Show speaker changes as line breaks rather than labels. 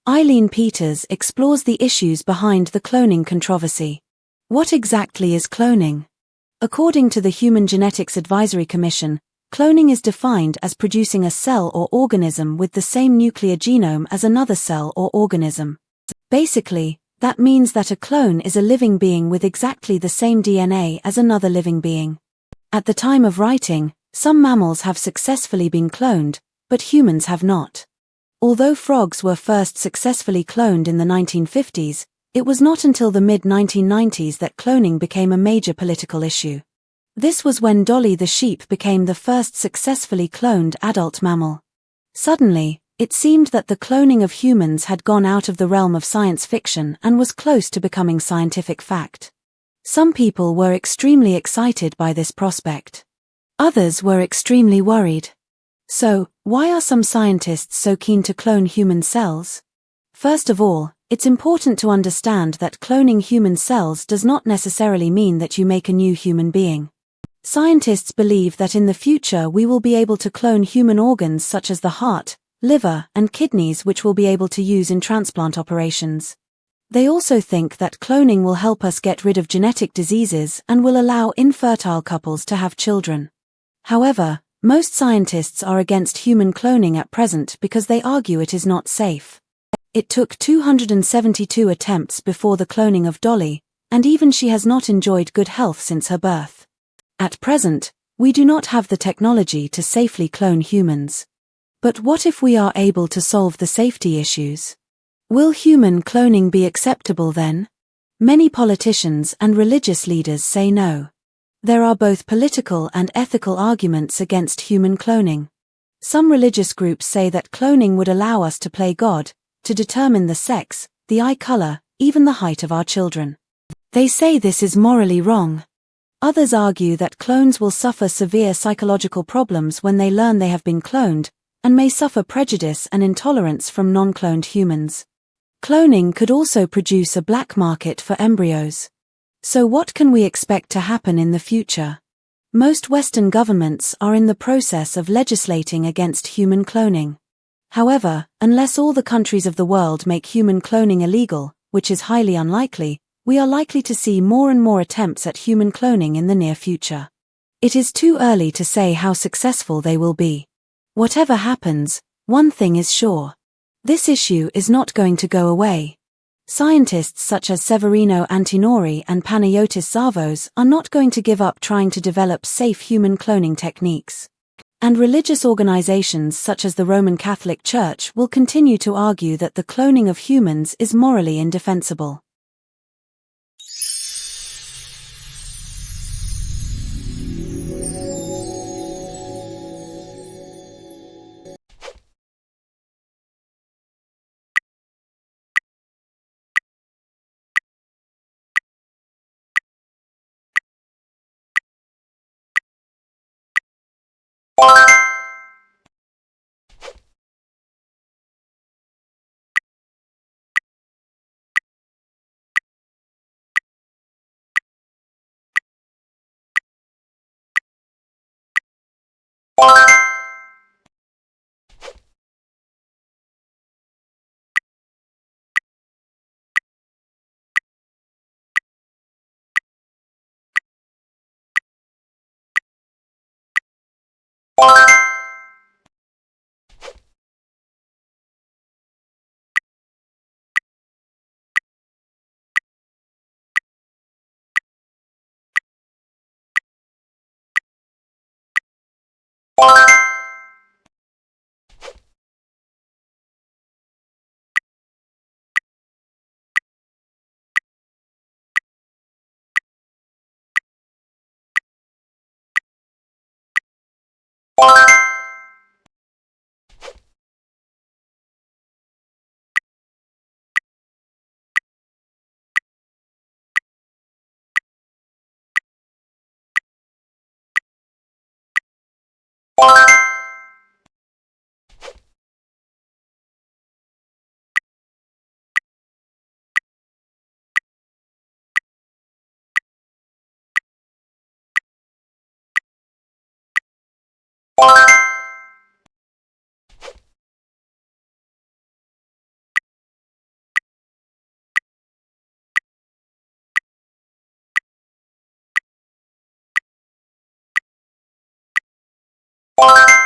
Eileen Peters explores the issues behind the cloning controversy. What exactly is cloning? According to the Human Genetics Advisory Commission, cloning is defined as producing a cell or organism with the same nuclear genome as another cell or organism. Basically, that means that a clone is a living being with exactly the same DNA as another living being. At the time of writing, some mammals have successfully been cloned, but humans have not. Although frogs were first successfully cloned in the 1950s, it was not until the mid-1990s that cloning became a major political issue. This was when Dolly the sheep became the first successfully cloned adult mammal. Suddenly, it seemed that the cloning of humans had gone out of the realm of science fiction and was close to becoming scientific fact. Some people were extremely excited by this prospect. Others were extremely worried. So, why are some scientists so keen to clone human cells? First of all, it's important to understand that cloning human cells does not necessarily mean that you make a new human being. Scientists believe that in the future we will be able to clone human organs such as the heart, liver, and kidneys, which we'll be able to use in transplant operations. They also think that cloning will help us get rid of genetic diseases and will allow infertile couples to have children. However, most scientists are against human cloning at present because they argue it is not safe. It took 272 attempts before the cloning of Dolly, and even she has not enjoyed good health since her birth. At present, we do not have the technology to safely clone humans. But what if we are able to solve the safety issues? Will human cloning be acceptable then? Many politicians and religious leaders say no. There are both political and ethical arguments against human cloning. Some religious groups say that cloning would allow us to play God, to determine the sex, the eye color, even the height of our children. They say this is morally wrong. Others argue that clones will suffer severe psychological problems when they learn they have been cloned, and may suffer prejudice and intolerance from non-cloned humans. Cloning could also produce a black market for embryos. So what can we expect to happen in the future? Most Western governments are in the process of legislating against human cloning. However, unless all the countries of the world make human cloning illegal, which is highly unlikely, we are likely to see more and more attempts at human cloning in the near future. It is too early to say how successful they will be. Whatever happens, one thing is sure. This issue is not going to go away. Scientists such as Severino Antinori and Panayotis Zavos are not going to give up trying to develop safe human cloning techniques. And religious organizations such as the Roman Catholic Church will continue to argue that the cloning of humans is morally indefensible.
you